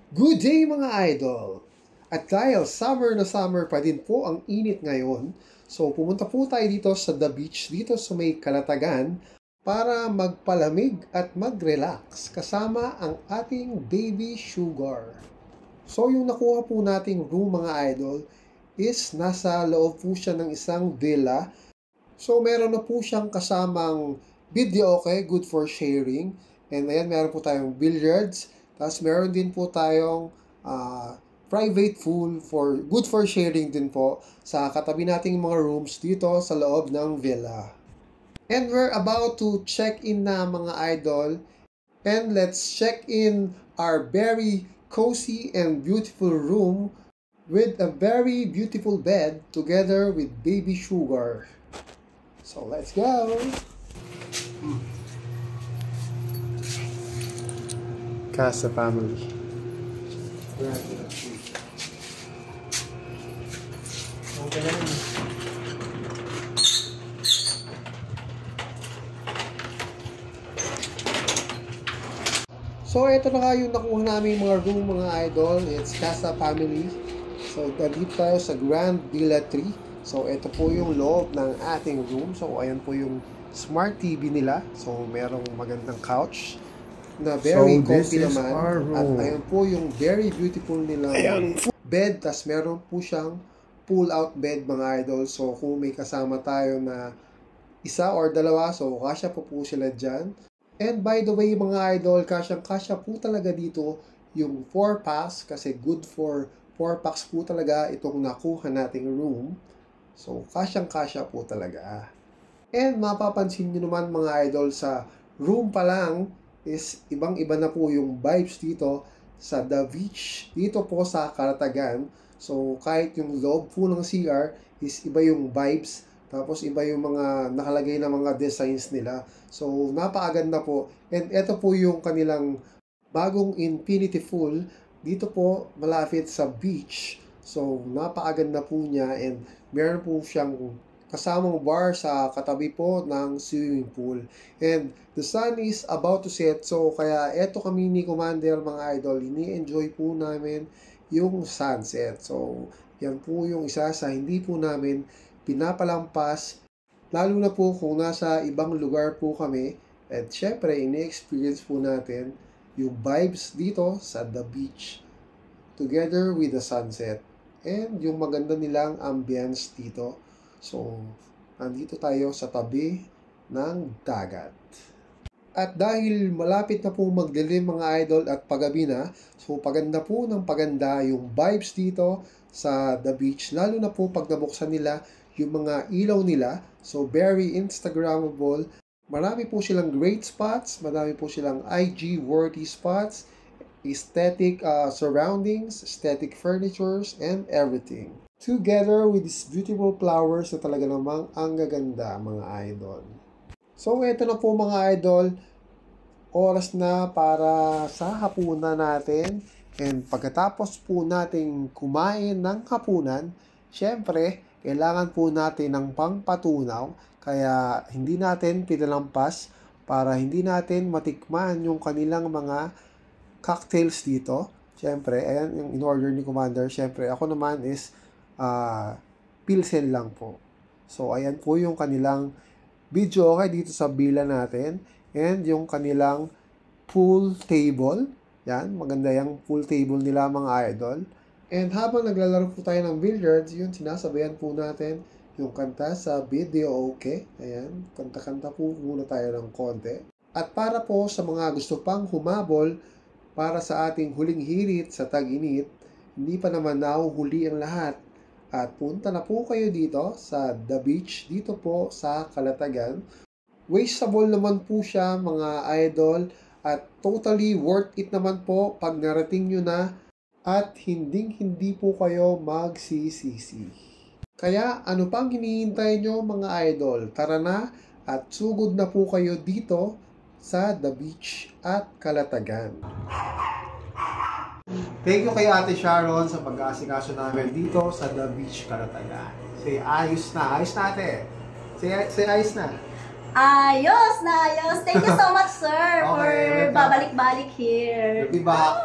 Good day mga idol! At dahil summer na summer pa din po ang init ngayon, so pumunta po tayo dito sa The Beach, dito sa may Calatagan, para magpalamig at mag-relax kasama ang ating baby Sugar. So yung nakuha po nating room mga idol is nasa loob po siya ng isang villa. So meron na po siyang kasamang videoke, good for sharing. And ayan, meron po tayong billiards. Tapos meron din po tayong private pool for good for sharing din po sa katabi nating mga rooms dito sa loob ng villa. And we're about to check in na mga idol. And let's check in our very cozy and beautiful room with a very beautiful bed together with baby Sugar. So let's go! Casa family. So ito na nga yung nakuha namin mga room mga idol. It's Casa Family. So dito tayo sa Grand Villa 3. So ito po yung loob ng ating room. So ayan po yung smart TV nila. So merong magandang couch na very comfy naman. At ayun po yung very beautiful nilang bed. Tas meron po siyang pull-out bed mga idol. So kung may kasama tayo na isa or dalawa, so kasya po sila dyan. And by the way mga idol, kasya po talaga dito yung 4 packs kasi good for 4 packs po talaga itong nakuha nating room. So kasya po talaga. And mapapansin nyo naman mga idol, sa room pa lang is ibang-iba na po yung vibes dito sa The Beach, dito po sa Calatagan. So kahit yung loob po ng CR is iba yung vibes, tapos iba yung mga nakalagay na mga designs nila. So napakaganda po. And ito po yung kanilang bagong infinity pool dito po malapit sa beach. So napakaganda po niya, and meron po siyang kasamang bar sa katabi po ng swimming pool. And the sun is about to set, so kaya eto kami ni Commander mga idol, ini-enjoy po namin yung sunset. So yan po yung isa sa hindi po namin pinapalampas, lalo na po kung nasa ibang lugar po kami. At syempre ini-experience po natin yung vibes dito sa The Beach together with the sunset and yung maganda nilang ambience dito. So, nandito tayo sa tabi ng dagat. At dahil malapit na po magdilim mga idol at pagabi na, so paganda po ng paganda yung vibes dito sa The Beach, lalo na po pag nabuksan nila yung mga ilaw nila. So, very Instagrammable. Marami po silang great spots, marami po silang IG-worthy spots, aesthetic surroundings, aesthetic furnitures, and everything. Together with these beautiful flowers na talaga namang ang gaganda mga idol. So ito na po mga idol, oras na para sa hapunan natin. And pagkatapos po nating kumain ng hapunan, syempre kailangan po natin ng pangpatunaw. Kaya hindi natin pinalampas para hindi natin matikman yung kanilang mga cocktails dito. Syempre, ayan yung in-order ni Commander. Syempre ako naman is Pilsen lang po. So, ayan po yung kanilang video dito sa villa natin. And yung kanilang pool table. Yan, maganda yung pool table nila mga idol. And habang naglalaro po tayo ng billiards, yun, sinasabayan po natin yung kanta sa video, okay? Ayan, kanta-kanta po muna tayo ng konti. At para po sa mga gusto pang humabol para sa ating huling hirit sa tag-init, hindi pa naman nahuhuli ang lahat. At punta na po kayo dito sa The Beach, dito po sa Calatagan. Wastable naman po siya mga idol, at totally worth it naman po pag narating nyo na, at hindi po kayo magsisisi. Kaya ano pang hinihintay nyo mga idol? Tara na at sugod na po kayo dito sa The Beach at Calatagan. Thank you kay Ate Sharon sa pag-aasikaso namin dito sa The Beach, Calatagan. Say ayos na. Ayos na ate. Say ayos na. Ayos na ayos. Thank you so much, sir, Okay, for babalik-balik here. Diba?